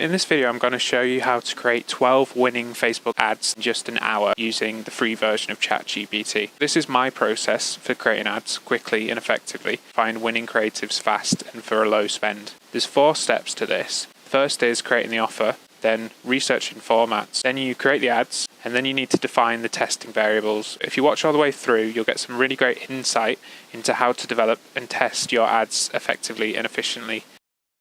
In this video, I'm going to show you how to create 12 winning Facebook ads in just an hour using the free version of ChatGPT. This is my process for creating ads quickly and effectively. Find winning creatives fast and for a low spend. There's 4 steps to this. First is creating the offer, then researching formats, then you create the ads, and then you need to define the testing variables. If you watch all the way through, you'll get some really great insight into how to develop and test your ads effectively and efficiently.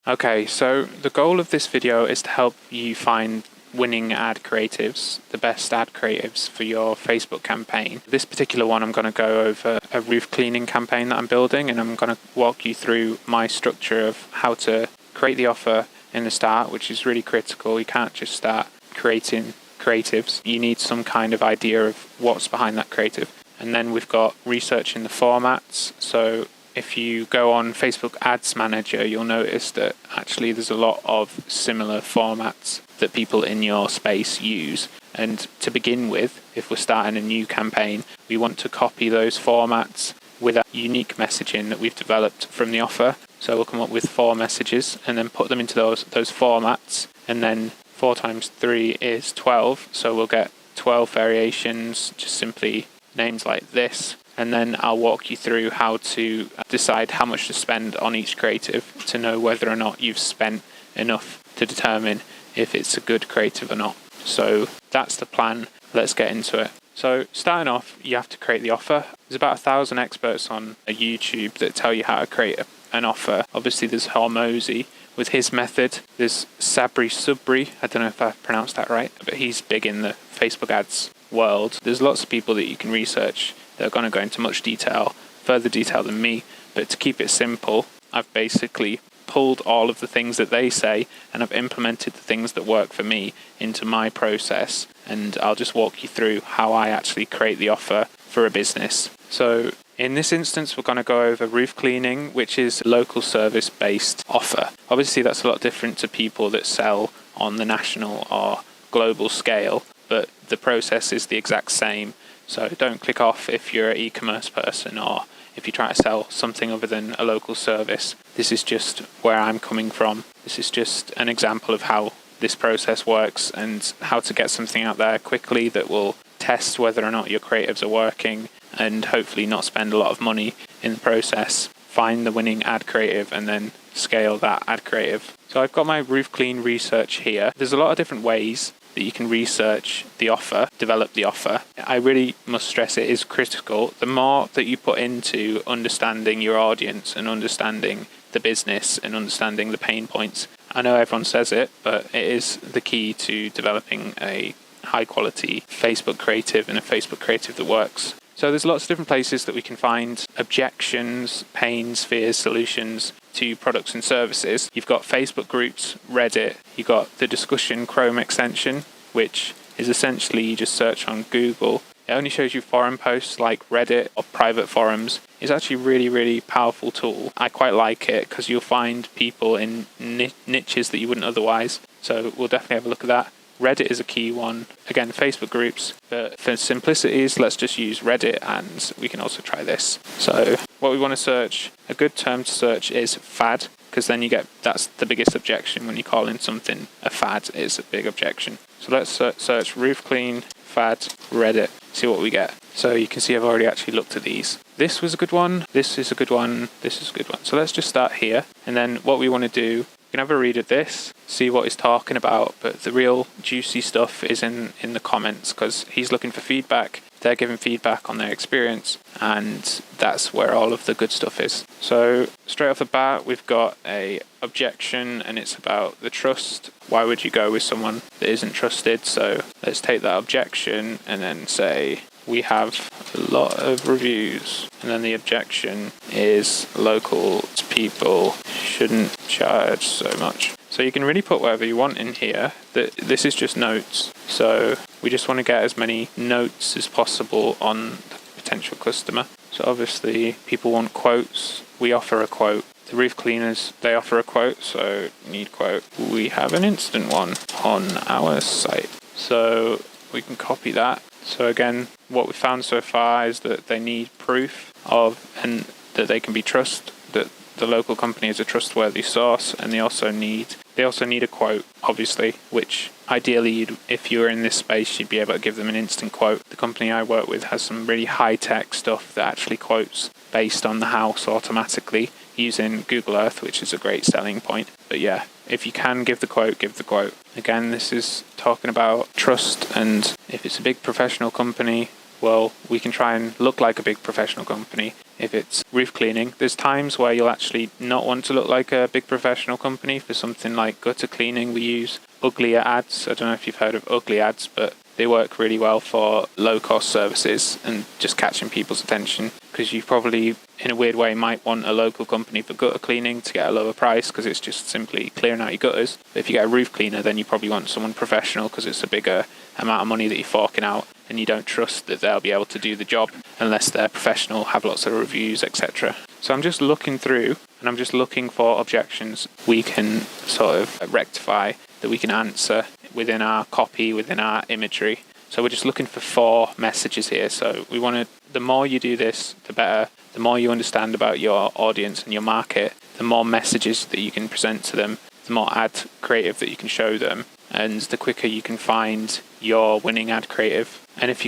Okay, so the goal of this video is to help you find winning ad creatives, the best ad creatives for your Facebook campaign. This particular one, I'm going to go over a roof cleaning campaign that I'm building, and I'm going to walk you through my structure of how to create the offer in the start, which is really critical. You can't just start creating creatives. You need some kind of idea of what's behind that creative. And then we've got researching the formats. So if you go on Facebook Ads Manager, you'll notice that actually there's a lot of similar formats that people in your space use. And to begin with, if we're starting a new campaign, we want to copy those formats with a unique messaging that we've developed from the offer. So we'll come up with 4 messages and then put them into those formats. And then 4 times 3 is 12. So we'll get 12 variations, just simply names like this. And then I'll walk you through how to decide how much to spend on each creative to know whether or not you've spent enough to determine if it's a good creative or not. So that's the plan. Let's get into it. So starting off, you have to create the offer. There's about 1,000 experts on YouTube that tell you how to create an offer. Obviously, there's Hormozi with his method. There's Sabri Subri. I don't know if I pronounced that right, but he's big in the Facebook ads world. There's lots of people that you can research that are going to go into much detail, further detail than me. But to keep it simple, I've basically pulled all of the things that they say and I've implemented the things that work for me into my process, and I'll just walk you through how I actually create the offer for a business. So in this instance, we're going to go over roof cleaning, which is a local service based offer. Obviously that's a lot different to people that sell on the national or global scale, but the process is the exact same. So don't click off if you're an e-commerce person or if you try to sell something other than a local service. This is just where I'm coming from. This is just an example of how this process works and how to get something out there quickly that will test whether or not your creatives are working and hopefully not spend a lot of money in the process. Find the winning ad creative and then scale that ad creative. So I've got my roof clean research here. There's a lot of different ways that you can research the offer, develop the offer. I really must stress it is critical. The more that you put into understanding your audience and understanding the business and understanding the pain points, I know everyone says it, but it is the key to developing a high quality Facebook creative and a Facebook creative that works. So there's lots of different places that we can find objections, pains, fears, solutions to products and services. You've got Facebook groups, Reddit, you've got the discussion Chrome extension, which is essentially you just search on Google. It only shows you forum posts like Reddit or private forums. It's actually a really, really powerful tool. I quite like it because you'll find people in niches that you wouldn't otherwise. So we'll definitely have a look at that. Reddit is a key one. Again, Facebook groups, but for simplicities, let's just use Reddit, and we can also try this. So what we want to search, a good term to search is fad, because then you get, that's the biggest objection when you call in something a fad, is a big objection. So let's search roof clean, fad, Reddit, see what we get. So you can see I've already actually looked at these. This was a good one, this is a good one, this is a good one. So let's just start here, and then what we want to do, you can have a read of this, see what he's talking about, but the real juicy stuff is in the comments, because he's looking for feedback, they're giving feedback on their experience, and that's where all of the good stuff is. So straight off the bat, we've got a objection, and it's about the trust. Why would you go with someone that isn't trusted? So let's take that objection and then say, we have a lot of reviews, and then the objection is local people shouldn't charge so much. So you can really put whatever you want in here. This is just notes, so we just want to get as many notes as possible on the potential customer. So obviously people want quotes, we offer a quote. The roof cleaners, they offer a quote, so need quote. We have an instant one on our site, so we can copy that. So again, what we found so far is that they need proof of, and that they can be trusted, that the local company is a trustworthy source, and they also need They also need a quote, obviously, which ideally, if you were in this space, you'd be able to give them an instant quote. The company I work with has some really high-tech stuff that actually quotes based on the house automatically using Google Earth, which is a great selling point. But yeah, if you can give the quote, give the quote. Again, this is talking about trust, and if it's a big professional company, well, we can try and look like a big professional company. If it's roof cleaning, there's times where you'll actually not want to look like a big professional company. For something like gutter cleaning, we use uglier ads. I don't know if you've heard of ugly ads, but they work really well for low-cost services and just catching people's attention, because you probably, in a weird way, might want a local company for gutter cleaning to get a lower price because it's just simply clearing out your gutters. But if you get a roof cleaner, then you probably want someone professional because it's a bigger amount of money that you're forking out, and you don't trust that they'll be able to do the job unless they're professional, have lots of reviews, etc. So I'm just looking through, and I'm just looking for objections we can sort of rectify, that we can answer within our copy, within our imagery. So we're just looking for 4 messages here. So we want to, the more you do this, the better. The more you understand about your audience and your market, the more messages that you can present to them, the more ad creative that you can show them, and the quicker you can find your winning ad creative. And if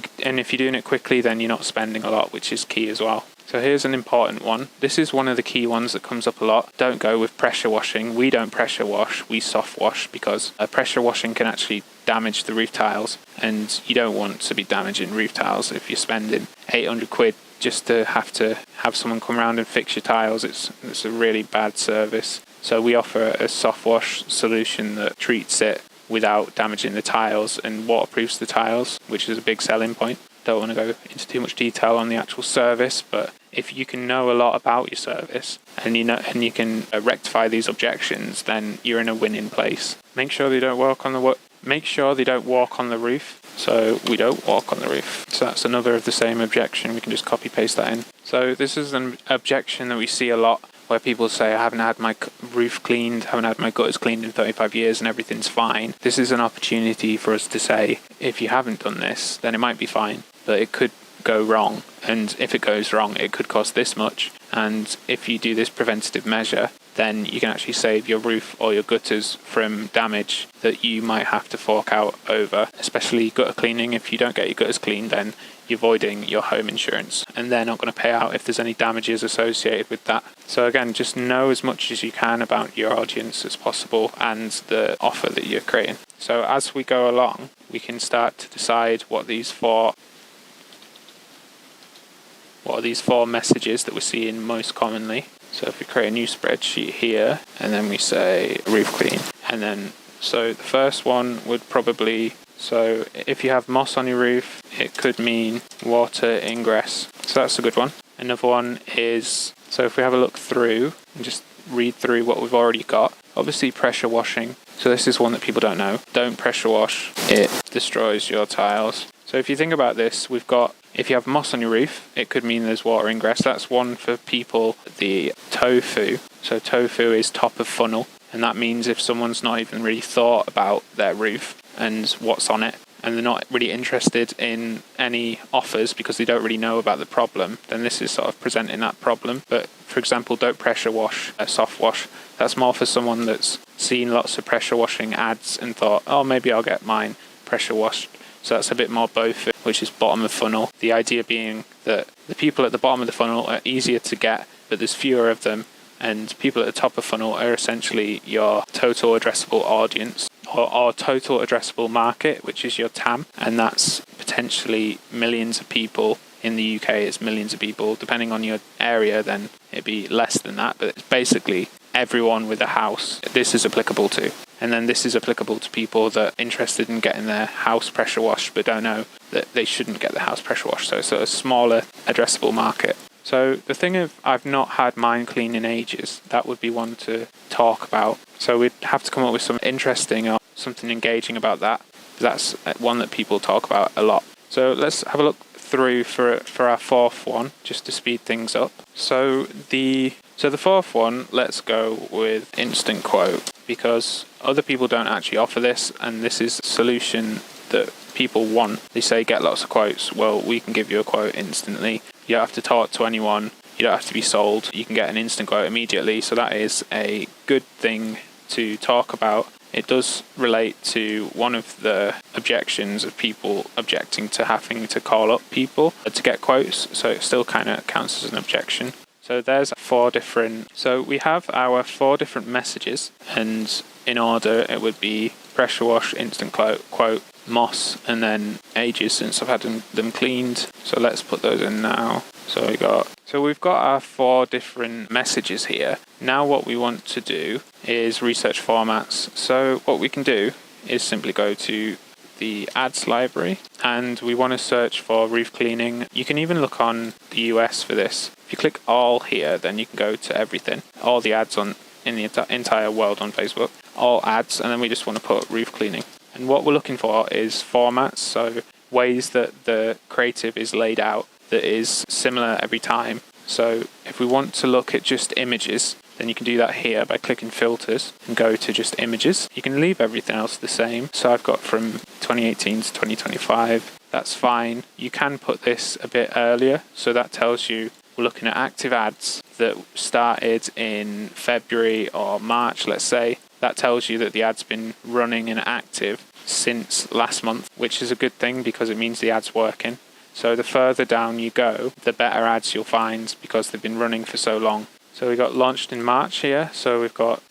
you're doing it quickly, then you're not spending a lot, which is key as well. So here's an important one. This is one of the key ones that comes up a lot. Don't go with pressure washing. We don't pressure wash, we soft wash, because pressure washing can actually damage the roof tiles, and you don't want to be damaging roof tiles. If you're spending 800 quid just to have someone come around and fix your tiles, it's a really bad service. So we offer a soft wash solution that treats it without damaging the tiles and waterproofs the tiles, which is a big selling point. Don't want to go into too much detail on the actual service, but if you can know a lot about your service and you can rectify these objections, then you're in a winning place. Make sure they don't walk on the roof. So we don't walk on the roof. So that's another of the same objection. We can just copy paste that in. So this is an objection that we see a lot, where people say, I haven't had my roof cleaned, haven't had my gutters cleaned in 35 years and everything's fine. This is an opportunity for us to say, if you haven't done this, then it might be fine, but it could go wrong. And if it goes wrong, it could cost this much. And if you do this preventative measure, then you can actually save your roof or your gutters from damage that you might have to fork out over, especially gutter cleaning. If you don't get your gutters cleaned, then you're voiding your home insurance, and they're not going to pay out if there's any damages associated with that. So again, just know as much as you can about your audience as possible and the offer that you're creating. So as we go along, we can start to decide what these 4 messages that we're seeing most commonly. So if we create a new spreadsheet here, and then we say roof clean, and then so the first one would probably, so if you have moss on your roof, it could mean water ingress. So that's a good one. Another one is, so if we have a look through and just read through what we've already got, obviously pressure washing. So this is one that people don't know. Don't pressure wash, it destroys your tiles. So if you think about this, we've got, if you have moss on your roof, it could mean there's water ingress. That's one for people. The tofu. So tofu is top of funnel. And that means if someone's not even really thought about their roof and what's on it, and they're not really interested in any offers because they don't really know about the problem, then this is sort of presenting that problem. But for example, don't pressure wash, soft wash. That's more for someone that's seen lots of pressure washing ads and thought, oh, maybe I'll get mine pressure washed. So that's a bit more both, which is bottom of funnel. The idea being that the people at the bottom of the funnel are easier to get, but there's fewer of them. And people at the top of funnel are essentially your total addressable audience, or total addressable market, which is your TAM. And that's potentially millions of people. In the UK, it's millions of people. Depending on your area, then it'd be less than that. But it's basically everyone with a house this is applicable to. And then this is applicable to people that are interested in getting their house pressure washed but don't know that they shouldn't get the house pressure washed. So it's a smaller addressable market. So the thing of I've not had mine clean in ages, that would be one to talk about. So we'd have to come up with something interesting or something engaging about that. That's one that people talk about a lot. So let's have a look through for our 4th one, just to speed things up. So the 4th one, let's go with instant quote, because other people don't actually offer this, and this is a solution that people want. They say get lots of quotes. Well, we can give you a quote instantly. You don't have to talk to anyone. You don't have to be sold. You can get an instant quote immediately. So that is a good thing to talk about. It does relate to one of the objections of people objecting to having to call up people to get quotes, so it still kind of counts as an objection. So there's so we have our 4 different messages, and in order it would be pressure wash, instant quote, moss, and then ages since I've had them cleaned. So let's put those in now. So we've got our 4 different messages here. Now what we want to do is research formats. So what we can do is simply go to the ads library, and we want to search for roof cleaning. You can even look on the US for this. If you click all here, then you can go to everything, all the ads in the entire world on Facebook, all ads, and then we just want to put roof cleaning. And what we're looking for is formats, so ways that the creative is laid out that is similar every time. So if we want to look at just images, then you can do that here by clicking filters and go to just images. You can leave everything else the same. So I've got from 2018 to 2025. That's fine. You can put this a bit earlier. So that tells you we're looking at active ads that started in February or March, let's say. That tells you that the ad's been running and active since last month, which is a good thing because it means the ad's working. So the further down you go, the better ads you'll find because they've been running for so long. So we got launched in March here. So we've got,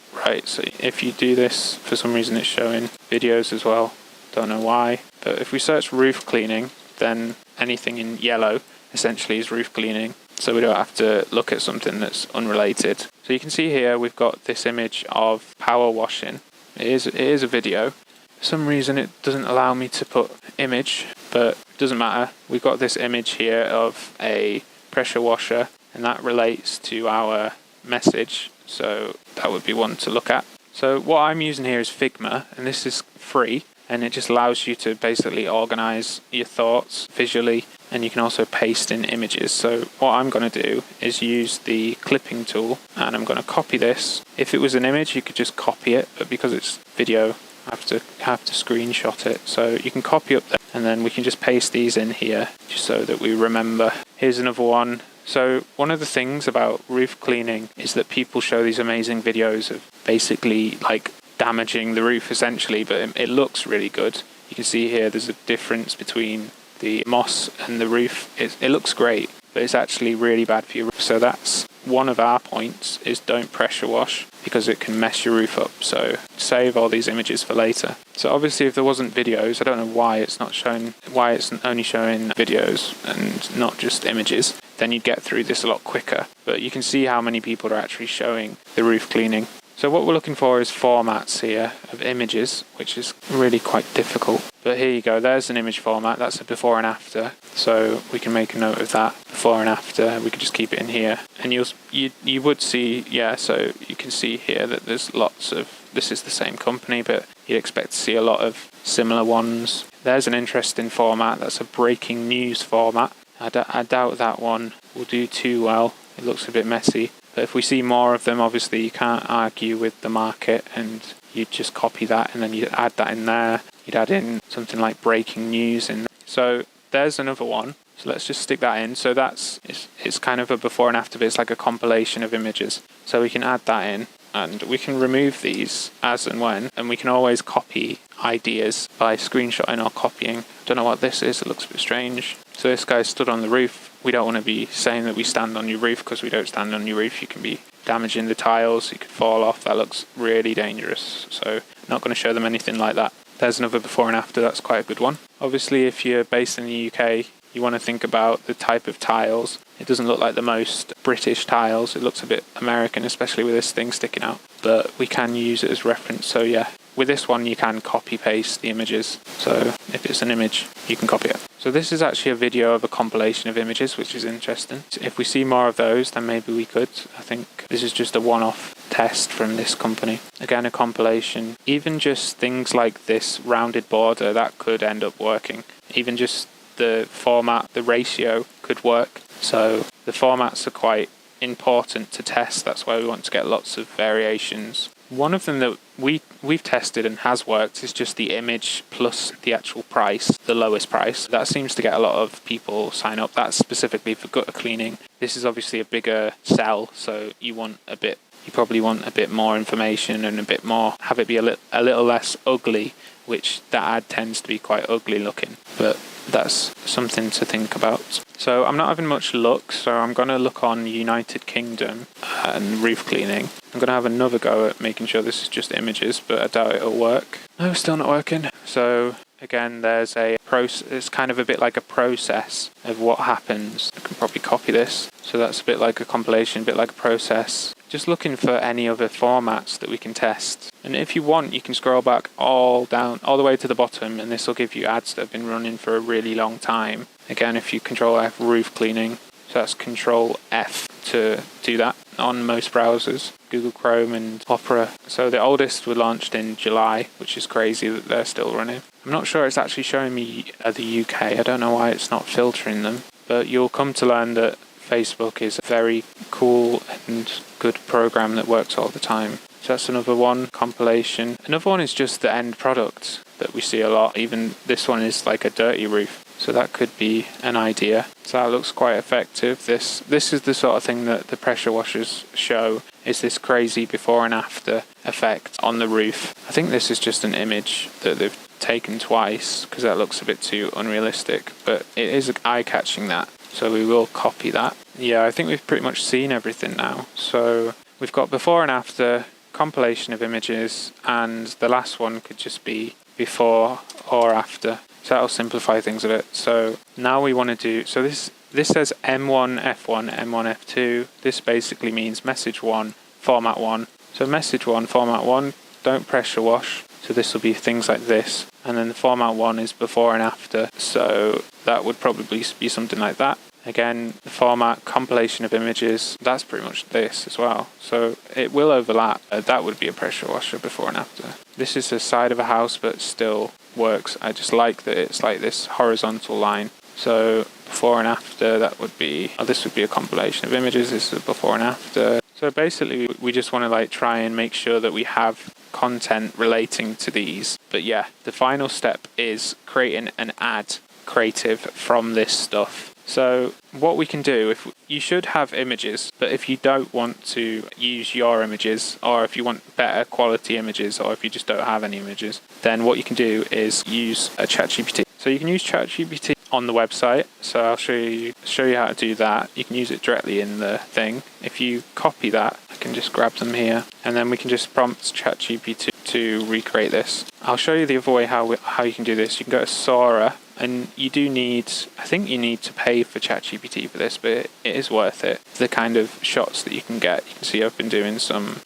so if you do this, for some reason it's showing videos as well. Don't know why. But if we search roof cleaning, then anything in yellow essentially is roof cleaning. So we don't have to look at something that's unrelated. So you can see here we've got this image of power washing. It is a video. For some reason it doesn't allow me to put image, but it doesn't matter. We've got this image here of a pressure washer, and that relates to our message. So that would be one to look at. So what I'm using here is Figma, and this is free, and it just allows you to basically organize your thoughts visually, and you can also paste in images. So what I'm going to do is use the clipping tool, and I'm going to copy this. If it was an image, you could just copy it, but because it's video, I have to screenshot it. So you can copy up there, and then we can just paste these in here just so that we remember. Here's another one. So one of the things about roof cleaning is that people show these amazing videos of basically like damaging the roof essentially, but it looks really good. You can see here there's a difference between the moss and the roof. It looks great, but it's actually really bad for your roof. So that's one of our points, is don't pressure wash because it can mess your roof up. So save all these images for later. So obviously if there wasn't videos, I don't know why it's only showing videos and not just images, then you'd get through this a lot quicker. But you can see how many people are actually showing the roof cleaning. So what we're looking for is formats here of images, which is really quite difficult. But here you go, there's an image format, that's a before and after. So we can make a note of that, before and after, we could just keep it in here. And you would see, so you can see here that there's lots of, this is the same company, but you'd expect to see a lot of similar ones. There's an interesting format, that's a breaking news format. I doubt that one will do too well, it looks a bit messy. But if we see more of them, obviously you can't argue with the market, and you just copy that and then you add that in there. You'd add in something like breaking news. And so there's another one. So let's just stick that in. So it's kind of a before and after, but it's like a compilation of images. So we can add that in, and we can remove these as and when, and we can always copy ideas by screenshotting or copying. I don't know what this is, it looks a bit strange. So this guy stood on the roof. We don't want to be saying that we stand on your roof, because we don't stand on your roof. You can be damaging the tiles, you could fall off. That looks really dangerous. So I'm not going to show them anything like that. There's another before and after, that's quite a good one. Obviously if you're based in the UK, you want to think about the type of tiles. It doesn't look like the most British tiles, it looks a bit American, especially with this thing sticking out. But we can use it as reference, so yeah. With this one you can copy paste the images, so if it's an image you can copy it. So this is actually a video of a compilation of images, which is interesting. If we see more of those, then maybe we could. I think this is just a one-off test from this company. Again, a compilation. Even just things like this rounded border, that could end up working. Even just the format, the ratio could work. So the formats are quite important to test. That's why we want to get lots of variations. One of them that we've tested and has worked is just the image plus the actual price, the lowest price. That seems to get a lot of people sign up. That's specifically for gutter cleaning. This is obviously a bigger cell, so you want a bit you probably want a bit more information and a bit more, have it be a little less ugly, which that ad tends to be quite ugly looking. But that's something to think about. So I'm not having much luck, so I'm going to look on United Kingdom and roof cleaning. I'm going to have another go at making sure this is just images, but I doubt it'll work. No, still not working. So again, there's a process. It's kind of a bit like a process of what happens. I can probably copy this. So that's a bit like a compilation, a bit like a process. Just looking for any other formats that we can test. And if you want, you can scroll back all the way to the bottom, and this will give you ads that have been running for a really long time. Again, if you Control F, roof cleaning, so that's Control F to do that on most browsers, Google Chrome and Opera. So the oldest were launched in July, which is crazy that they're still running. I'm not sure it's actually showing me the UK. I don't know why it's not filtering them, but you'll come to learn that Facebook is a very cool and good program that works all the time. So that's another one, compilation. Another one is just the end product that we see a lot. Even this one is like a dirty roof. So that could be an idea. So that looks quite effective. This is the sort of thing that the pressure washers show, is this crazy before and after effect on the roof. I think this is just an image that they've taken twice because that looks a bit too unrealistic, but it is eye-catching that. So we will copy that. Yeah, I think we've pretty much seen everything now. So we've got before and after, compilation of images, and the last one could just be before or after. So that'll simplify things a bit. So now we want to do, so this says M1, F1, M1, F2. This basically means message 1, format 1. So message 1, format 1, don't pressure wash. So this will be things like this. And then the format 1 is before and after. So that would probably be something like that. Again, the format, compilation of images, that's pretty much this as well. So it will overlap. That would be a pressure washer before and after. This is the side of a house, but still works. I just like that it's like this horizontal line. So before and after, that would be, this would be a compilation of images. This is before and after. So basically, we just want to like try and make sure that we have content relating to these. But yeah, the final step is creating an ad creative from this stuff. So what we can do, if you should have images, but if you don't want to use your images, or if you want better quality images, or if you just don't have any images, then what you can do is use a ChatGPT. So you can use ChatGPT on the website. So I'll show you how to do that. You can use it directly in the thing. If you copy that, I can just grab them here, and then we can just prompt ChatGPT to recreate this. I'll show you the other way how you can do this. You can go to Sora. And you do need, I think you need to pay for ChatGPT for this, but it is worth it. The kind of shots that you can get. You can see I've been doing some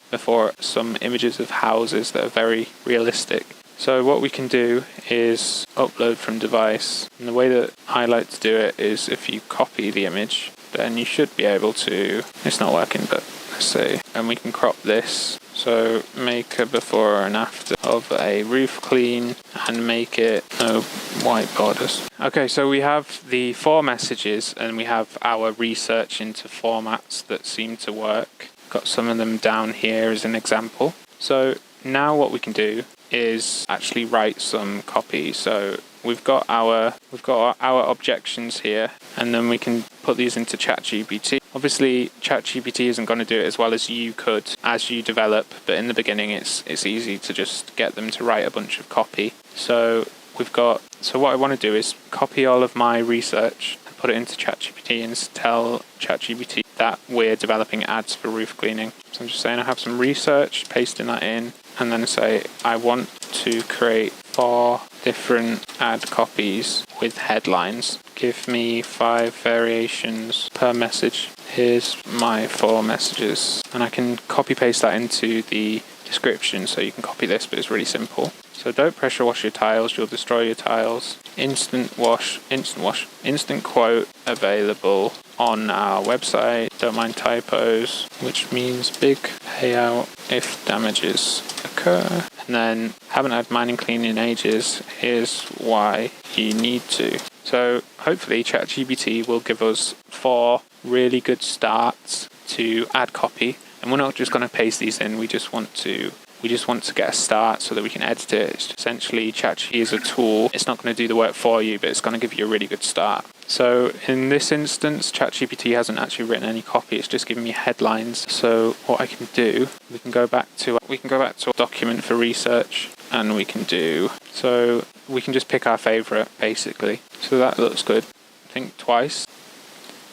images of houses that are very realistic. So what we can do is upload from device. And the way that I like to do it is if you copy the image, then you should be able to, it's not working, but let's see. And we can crop this. So make a before and after of a roof clean and make it no white borders. Okay, so we have the 4 messages and we have our research into formats that seem to work. Got some of them down here as an example. So now what we can do is actually write some copy. So we've got our objections here, and then we can put these into ChatGPT. Obviously, ChatGPT isn't going to do it as well as you could as you develop, but in the beginning it's easy to just get them to write a bunch of copy. So what I want to do is copy all of my research and put it into ChatGPT and tell ChatGPT that we're developing ads for roof cleaning. So I'm just saying I have some research, pasting that in, and then say I want to create 4 different ad copies with headlines. Give me 5 variations per message. Here's my 4 messages. And I can copy paste that into the description, so you can copy this, but it's really simple. So don't pressure wash your tiles, you'll destroy your tiles. Instant quote available on our website. Don't mind typos, which means big payout if damages occur. And then haven't had mining clean in ages. Here's why you need to. So hopefully ChatGPT will give us 4 really good starts to add copy. And we're not just going to paste these in, we just want to We just want to get a start so that we can edit it. It's essentially, ChatGPT is a tool. It's not going to do the work for you, but it's going to give you a really good start. So in this instance, ChatGPT hasn't actually written any copy. It's just giving me headlines. So what I can do, we can go back to a document for research, and we can just pick our favorite basically. So that looks good. Think twice.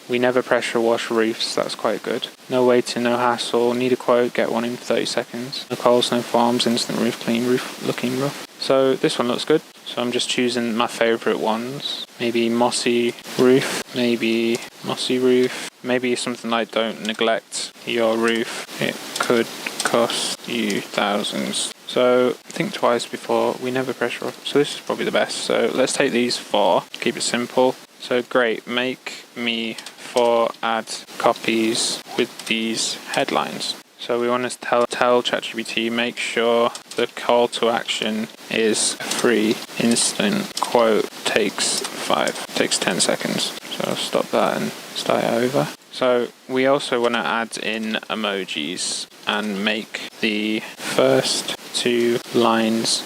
We never pressure wash roofs, that's quite good. No waiting, no hassle, need a quote, get one in 30 seconds. No coals, no farms, instant roof clean, roof looking rough. So this one looks good. So I'm just choosing my favourite ones. Maybe mossy roof, maybe mossy roof. Maybe something like don't neglect your roof. It could cost you thousands. So think twice before, we never pressure off. So this is probably the best. So let's take these 4, keep it simple. So great, make me 4 ad copies with these headlines. So we want to tell ChatGPT, make sure the call to action is free instant quote takes 10 seconds. So I'll stop that and start it over. So we also want to add in emojis and make the first 2 lines.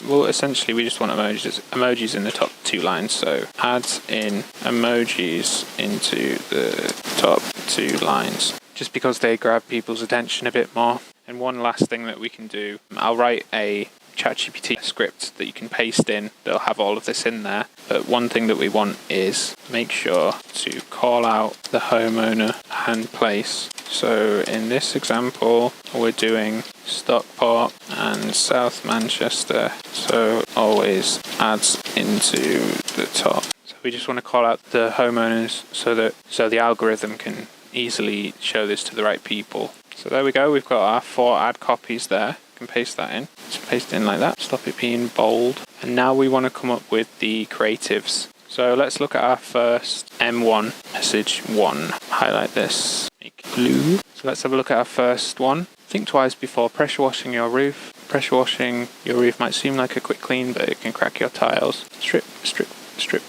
Essentially we just want emojis in the top 2 lines. So add in emojis into the top 2 lines, just because they grab people's attention a bit more. And one last thing that we can do, I'll write a ChatGPT script that you can paste in. They'll have all of this in there. But one thing that we want is make sure to call out the homeowner and place. So in this example, we're doing Stockport and South Manchester. So always adds into the top. So we just want to call out the homeowners so the algorithm can easily show this to the right people. So there we go. We've got our 4 ad copies there. Can paste that in. Just paste it in like that. Stop it being bold. And now we want to come up with the creatives. So let's look at our first M1, message 1. Highlight this. Make it blue. So let's have a look at our first one. Think twice before pressure washing your roof. Pressure washing your roof might seem like a quick clean, but it can crack your tiles. Strip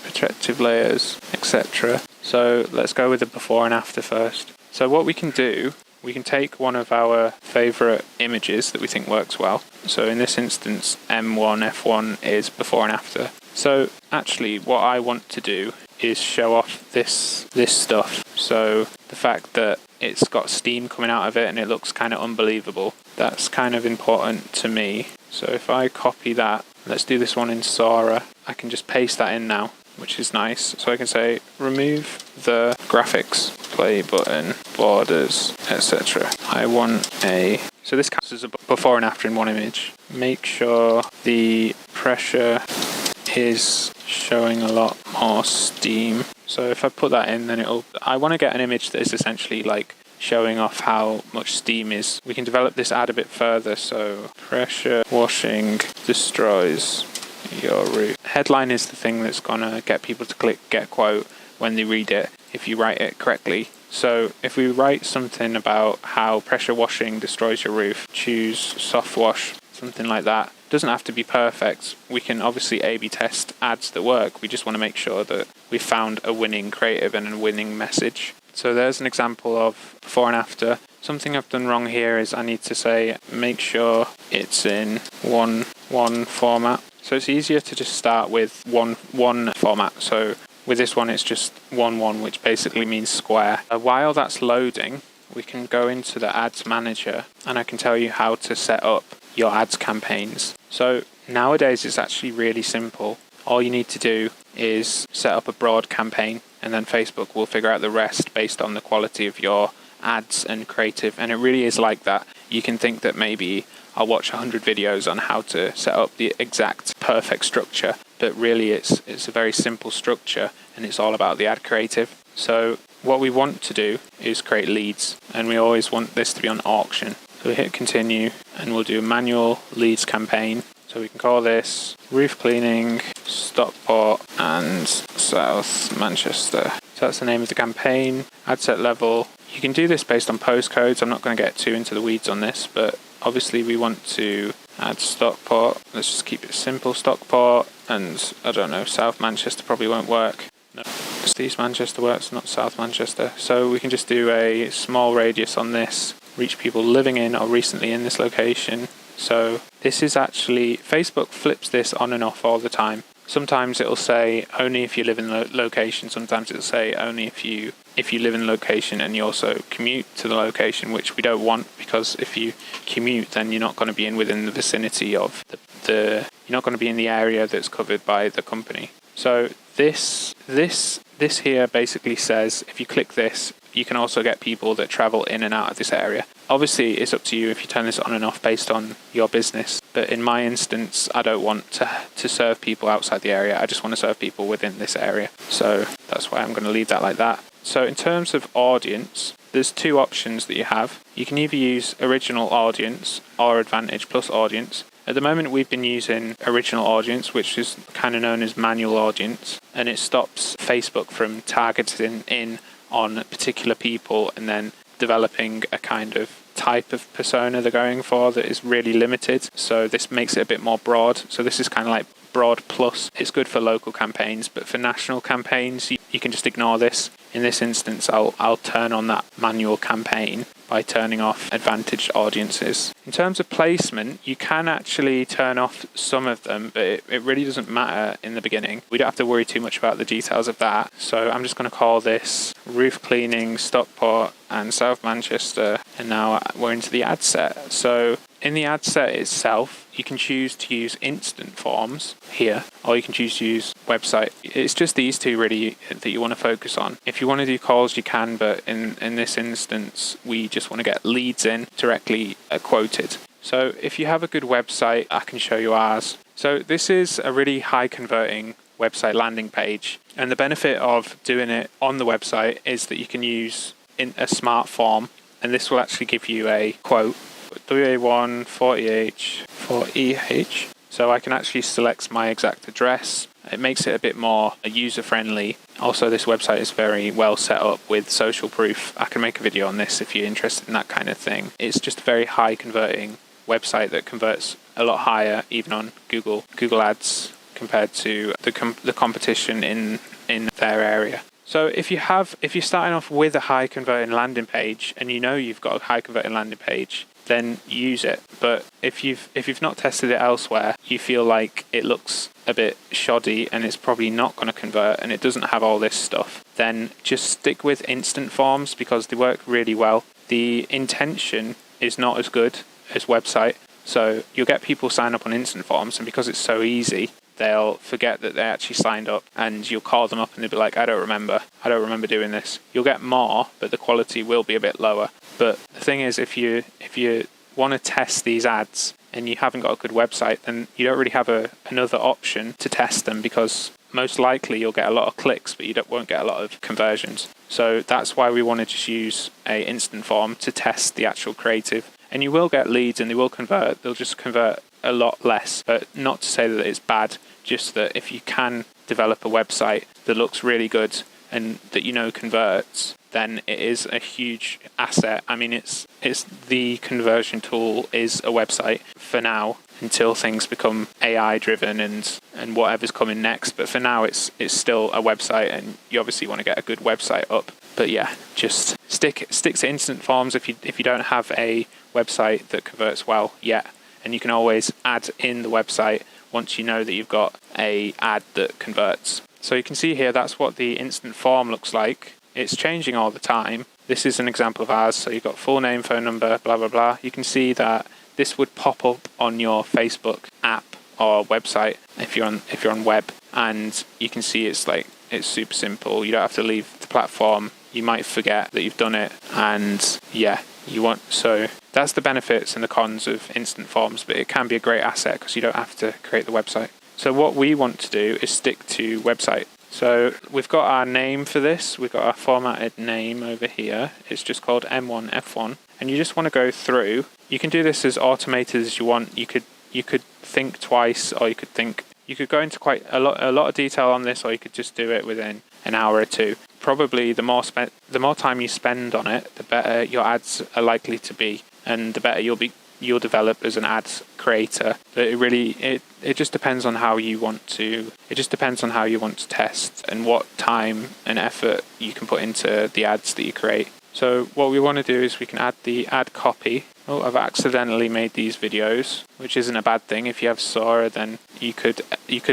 protective layers, etc. So let's go with the before and after first. So what we can do, we can take one of our favourite images that we think works well. So in this instance, M1, F1 is before and after. So actually what I want to do is show off this stuff. So the fact that it's got steam coming out of it and it looks kind of unbelievable, that's kind of important to me. So if I copy that, let's do this one in Sora, I can just paste that in now, which is nice. So I can say remove the graphics, play button, borders, etc. So this counts as a before and after in one image. Make sure the pressure is showing a lot more steam. So if I put that in, then I want to get an image that is essentially like showing off how much steam is. We can develop this ad a bit further. So pressure washing destroys your roof. Headline is the thing that's gonna get people to click get quote when they read it, if you write it correctly. So if we write something about how pressure washing destroys your roof, choose soft wash, something like that. Doesn't have to be perfect. We can obviously A/B test ads that work. We just want to make sure that we found a winning creative and a winning message. So there's an example of before and after. Something I've done wrong here is I need to say make sure it's in one format. So it's easier to just start with one format. So with this one, it's just 1, which basically means square. While that's loading, we can go into the ads manager and I can tell you how to set up your ads campaigns. So nowadays it's actually really simple. All you need to do is set up a broad campaign and then Facebook will figure out the rest based on the quality of your ads and creative. And it really is like that. You can think that maybe I'll watch 100 videos on how to set up the exact perfect structure, but really it's a very simple structure and it's all about the ad creative. So what we want to do is create leads, and we always want this to be on auction. So we hit continue and we'll do a manual leads campaign. So we can call this roof cleaning, Stockport and South Manchester. So that's the name of the campaign. Ad set level. You can do this based on postcodes. I'm not going to get too into the weeds on this, but obviously we want to add Stockport. Let's just keep it simple, Stockport, and I don't know, South Manchester probably won't work. No, just East Manchester works, not South Manchester. So we can just do a small radius on this, reach people living in or recently in this location, So this is actually, Facebook flips this on and off all the time. Sometimes it'll say only if you live in the location. Sometimes it'll say only if you live in the location and you also commute to the location, which we don't want, because if you commute, then you're not going to be within the vicinity of you're not going to be in the area that's covered by the company. So this here basically says if you click this, you can also get people that travel in and out of this area. Obviously, it's up to you if you turn this on and off based on your business. But in my instance, I don't want to serve people outside the area. I just want to serve people within this area. So that's why I'm going to leave that like that. So in terms of audience, there's two options that you have. You can either use original audience or Advantage Plus audience. At the moment, we've been using original audience, which is kind of known as manual audience, and it stops Facebook from targeting in on particular people and then developing a kind of type of persona they're going for that is really limited. So this makes it a bit more broad. So this is kind of like broad plus. It's good for local campaigns, but for national campaigns, you can just ignore this. In this instance, I'll turn on that manual campaign by turning off advantage audiences. In terms of placement, you can actually turn off some of them, but it really doesn't matter in the beginning. We don't have to worry too much about the details of that. So I'm just going to call this roof cleaning, Stockport and South Manchester. And now we're into the ad set. So in the ad set itself, you can choose to use instant forms here, or you can choose to use website. It's just these two really that you want to focus on. If you want to do calls, you can, but in this instance, we just want to get leads in directly quoted. So if you have a good website, I can show you ours. So this is a really high converting website landing page. And the benefit of doing it on the website is that you can use in a smart form, and this will actually give you a quote. WA1 40H. So I can actually select my exact address. It makes it a bit more user friendly. Also, this website is very well set up with social proof. I can make a video on this if you're interested in that kind of thing. It's just a very high converting website that converts a lot higher even on Google Ads compared to the competition in their area. So if you're starting off with a high converting landing page and you know you've got a high converting landing page, then use it. But if you've not tested it elsewhere, you feel like it looks a bit shoddy and it's probably not going to convert and it doesn't have all this stuff, then just stick with instant forms because they work really well. The intention is not as good as website, so you'll get people sign up on instant forms, and because it's so easy, they'll forget that they actually signed up, and you'll call them up and they'll be like, I don't remember doing this. You'll get more, but the quality will be a bit lower. But the thing is, if you want to test these ads and you haven't got a good website, then you don't really have another option to test them, because most likely you'll get a lot of clicks, but you won't get a lot of conversions. So that's why we want to just use a instant form to test the actual creative. And you will get leads and they will convert. They'll just convert a lot less, but not to say that it's bad, just that if you can develop a website that looks really good and that converts, then it is a huge asset. I mean, it's the conversion tool is a website for now until things become AI driven and whatever's coming next. But for now, it's still a website, and you obviously want to get a good website up. But yeah, just stick to instant forms if you don't have a website that converts well yet, and you can always add in the website once you know that you've got a ad that converts. So you can see here, that's what the instant form looks like. It's changing all the time. This is an example of ours. So you've got full name, phone number, blah, blah, blah. You can see that this would pop up on your Facebook app or website if you're on web, and you can see it's super simple. You don't have to leave the platform. You might forget that you've done it, and yeah, so that's the benefits and the cons of instant forms, but it can be a great asset because you don't have to create the website. So what we want to do is stick to website. So we've got our name for this. We've got our formatted name over here. It's just called M1F1, and you just want to go through. You can do this as automated as you want. You could think twice, or you could go into quite a lot of detail on this, or you could just do it within an hour or two. Probably the more time you spend on it, the better your ads are likely to be, and the better you'll develop as an ad creator. But it just depends on how you want to. It just depends on how you want to test and what time and effort you can put into the ads that you create. So what we want to do is we can add the ad copy. Oh, I've accidentally made these videos, which isn't a bad thing. If you have Sora, then you could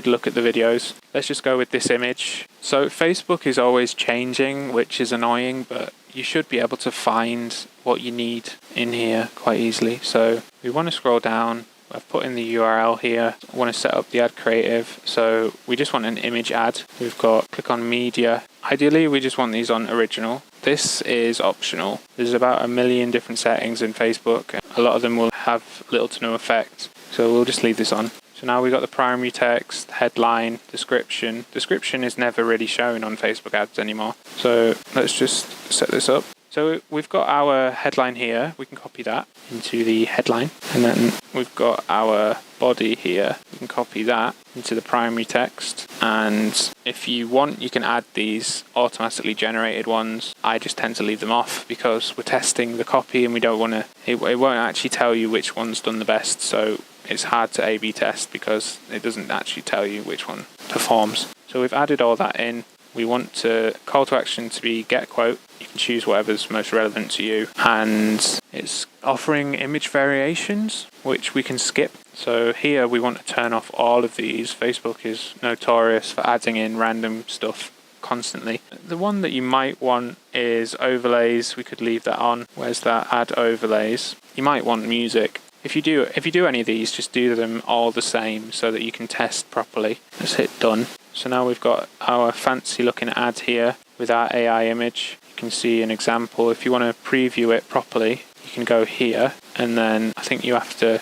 look at the videos. Let's just go with this image. So Facebook is always changing, which is annoying, but you should be able to find what you need in here quite easily. So we want to scroll down. I've put in the URL here. I want to set up the ad creative. So we just want an image ad. We've got click on media. Ideally, we just want these on original. This is optional. There's about 1 million different settings in Facebook. A lot of them will have little to no effect. So we'll just leave this on. So now we've got the primary text, headline, description. Description is never really shown on Facebook ads anymore. So let's just set this up. So we've got our headline here. We can copy that into the headline. And then we've got our body here. We can copy that into the primary text. And if you want, you can add these automatically generated ones. I just tend to leave them off because we're testing the copy and we don't want to, it won't actually tell you which one's done the best. So it's hard to A/B test because it doesn't actually tell you which one performs. So we've added all that in. We want to call to action to be get quote. You can choose whatever's most relevant to you. And it's offering image variations, which we can skip. So here we want to turn off all of these. Facebook is notorious for adding in random stuff constantly. The one that you might want is overlays. We could leave that on. Where's that? Add overlays. You might want music. If you do any of these, just do them all the same so that you can test properly. Let's hit done. So now we've got our fancy looking ad here with our AI image. You can see an example. If you want to preview it properly, you can go here, and then I think you have to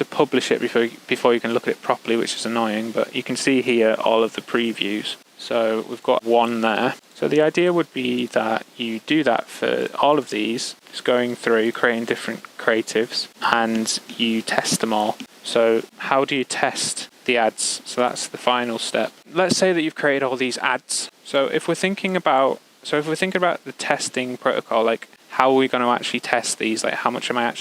publish it before you can look at it properly, which is annoying, but you can see here all of the previews. So we've got one there. So the idea would be that you do that for all of these, just going through, creating different creatives, and you test them all. So how do you test the ads? So that's the final step. Let's say that you've created all these ads. So if we're thinking about the testing protocol, like how are we going to actually test these? Like how much am I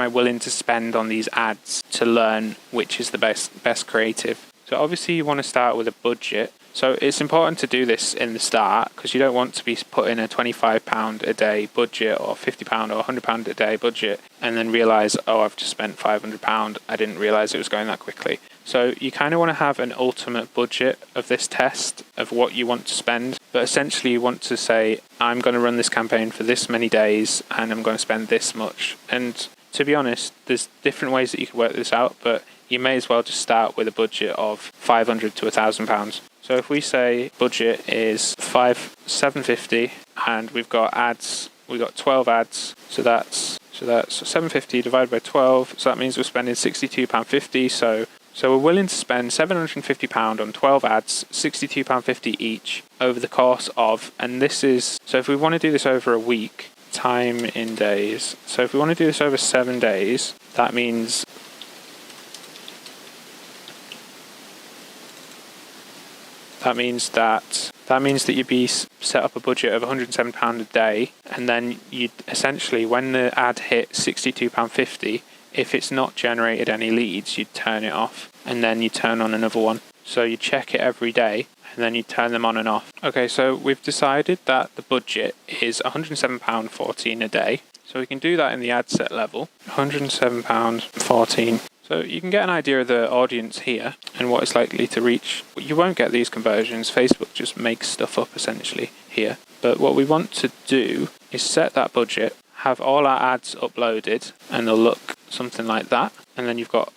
willing to spend on these ads to learn which is the best creative? So obviously you want to start with a budget. So it's important to do this in the start because you don't want to be putting a £25 a day budget or £50 or £100 a day budget and then realise, oh, I've just spent £500. I didn't realise it was going that quickly. So you kind of want to have an ultimate budget of this test of what you want to spend. But essentially you want to say, I'm going to run this campaign for this many days and I'm going to spend this much. And to be honest, there's different ways that you can work this out, but you may as well just start with a budget of £500 to £1,000. So if we say budget is £750 and we've got ads, we've got 12 ads, so that's 750 divided by 12, so that means we're spending £62.50. So we're willing to spend £750 on 12 ads, £62.50 each over the course of, and this is, so if we want to do this over a week, time in days. So if we want to do this over 7 days, that means that you'd be set up a budget of £107 a day, and then you'd essentially, when the ad hit £62.50, if it's not generated any leads, you'd turn it off, and then you turn on another one. So you check it every day, and then you turn them on and off. Okay, so we've decided that the budget is £107.14 a day. So we can do that in the ad set level, £107.14. So you can get an idea of the audience here and what it's likely to reach. You won't get these conversions. Facebook just makes stuff up essentially here. But what we want to do is set that budget, have all our ads uploaded, and they'll look something like that. And then you've got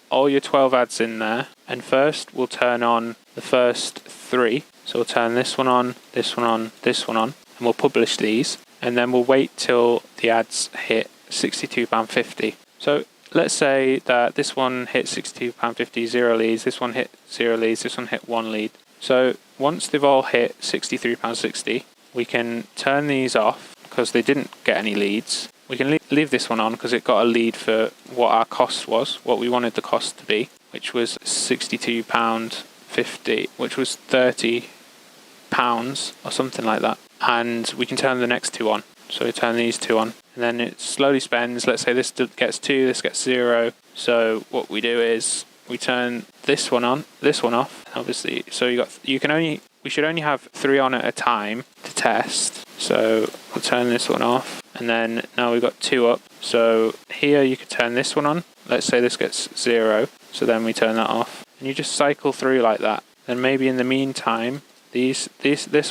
all your 12 ads in there. And first we'll turn on the first 3. So we'll turn this one on, this one on, this one on, and we'll publish these. And then we'll wait till the ads hit £62.50. So let's say that this one hit £62.50, 0 leads, this one hit 0 leads, this one hit 1 lead. So once they've all hit £63.60, we can turn these off because they didn't get any leads. We can leave this one on because it got a lead for what our cost was, what we wanted the cost to be, which was £62.50, which was £30 or something like that. And we can turn the next 2 on. So we turn these 2 on. And then it slowly spends. Let's say this gets 2, this gets 0. So what we do is we turn this one on, this one off, obviously. So we should only have 3 on at a time to test. So we'll turn this one off, and then now we've got 2 up. So here you could turn this one on. Let's say this gets 0, so then we turn that off, and you just cycle through like that. Then maybe in the meantime, this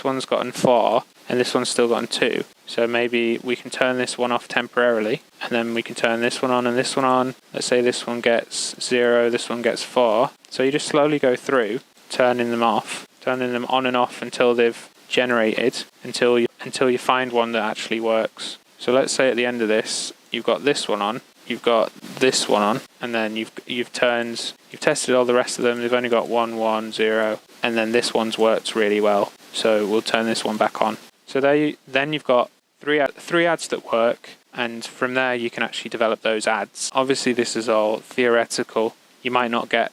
one's gotten 4, and this one's still gotten 2. So maybe we can turn this one off temporarily, and then we can turn this one on and this one on. Let's say this one gets 0, this one gets 4. So you just slowly go through, turning them off, turning them on and off until they've generated, until you find one that actually works. So let's say at the end of this, you've got this one on, you've got this one on, and then you've tested all the rest of them. They've only got 1, 1, 0, and then this one's worked really well. So we'll turn this one back on. So then you've got three ads that work, and from there you can actually develop those ads. Obviously this is all theoretical. You might get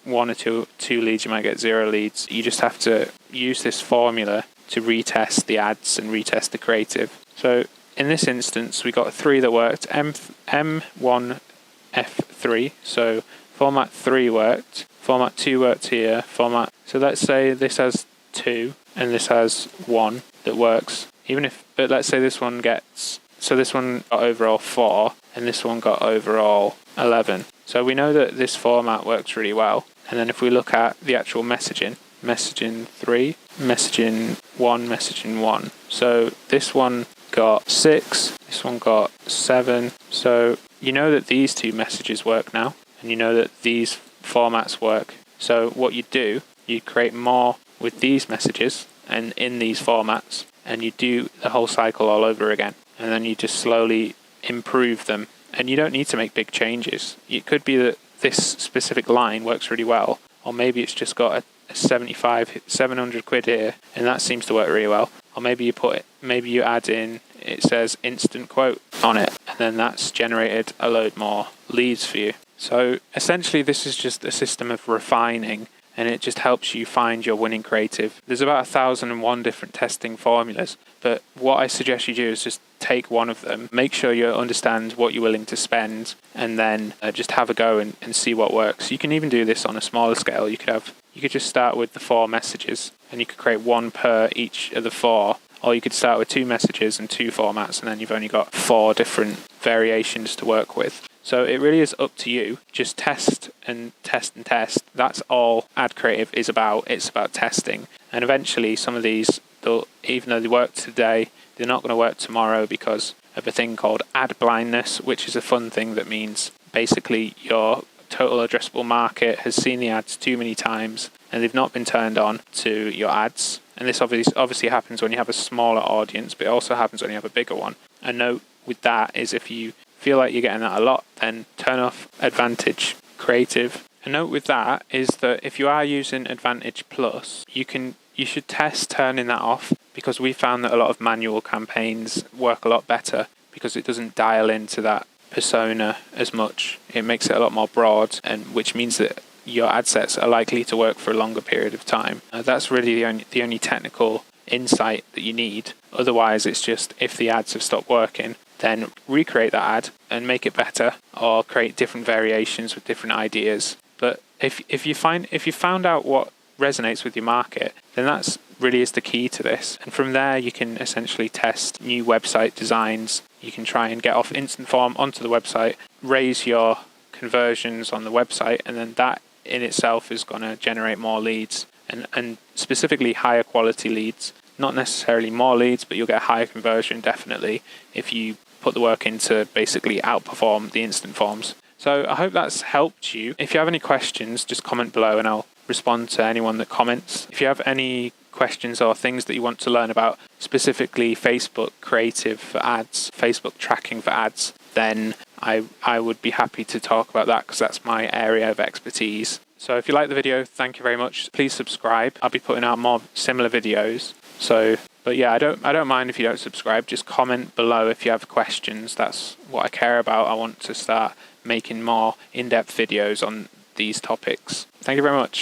1 or 2 leads, you might get 0 leads. You just have to use this formula to retest the ads and retest the creative. So in this instance, we got 3 that worked. M1F3, so format 3 worked, format 2 worked here, so let's say this has 2 and this has 1 that works. But let's say this one got overall 4 and this one got overall 11. So we know that this format works really well. And then if we look at the actual messaging 3, messaging 1. So this one got 6, this one got 7. So you know that these 2 messages work now, and you know that these formats work. So what you do, you create more with these messages and in these formats, and you do the whole cycle all over again. And then you just slowly improve them. And you don't need to make big changes. It could be that this specific line works really well, or maybe it's just got a 700 quid here, and that seems to work really well. Or maybe you add in, it says instant quote on it, and then that's generated a load more leads for you. So essentially this is just a system of refining, and it just helps you find your winning creative. There's about 1,001 different testing formulas, but what I suggest you do is just take one of them, make sure you understand what you're willing to spend, and then just have a go and see what works. You can even do this on a smaller scale. You could just start with the 4 messages, and you could create 1 per each of the 4, or you could start with 2 messages and 2 formats, and then you've only got 4 different variations to work with. So it really is up to you. Just test and test and test. That's all Ad Creative is about. It's about testing. And eventually some of these, even though they work today, they're not going to work tomorrow because of a thing called ad blindness, which is a fun thing that means basically your total addressable market has seen the ads too many times and they've not been turned on to your ads. And this obviously happens when you have a smaller audience, but it also happens when you have a bigger one. A note with that is if you feel like you're getting that a lot, then turn off Advantage Creative. A note with that is that if you are using Advantage Plus, you should test turning that off, because we found that a lot of manual campaigns work a lot better because it doesn't dial into that persona as much. It makes it a lot more broad, and which means that your ad sets are likely to work for a longer period of time. That's really the only technical insight that you need. Otherwise, it's just if the ads have stopped working, then recreate that ad and make it better, or create different variations with different ideas. But if you found out what resonates with your market, then that's really is the key to this. And from there, you can essentially test new website designs. You can try and get off Instant Form onto the website, raise your conversions on the website, and then that in itself is going to generate more leads, and specifically higher quality leads. Not necessarily more leads, but you'll get higher conversion definitely if you put the work in to basically outperform the Instant Forms. So I hope that's helped you. If you have any questions, just comment below and I'll respond to anyone that comments. If you have any questions or things that you want to learn about, specifically Facebook creative for ads, Facebook tracking for ads, then I would be happy to talk about that because that's my area of expertise. So if you like the video, thank you very much. Please subscribe. I'll be putting out more similar videos. But yeah, I don't mind if you don't subscribe. Just comment below if you have questions. That's what I care about. I want to start making more in-depth videos on these topics. Thank you very much.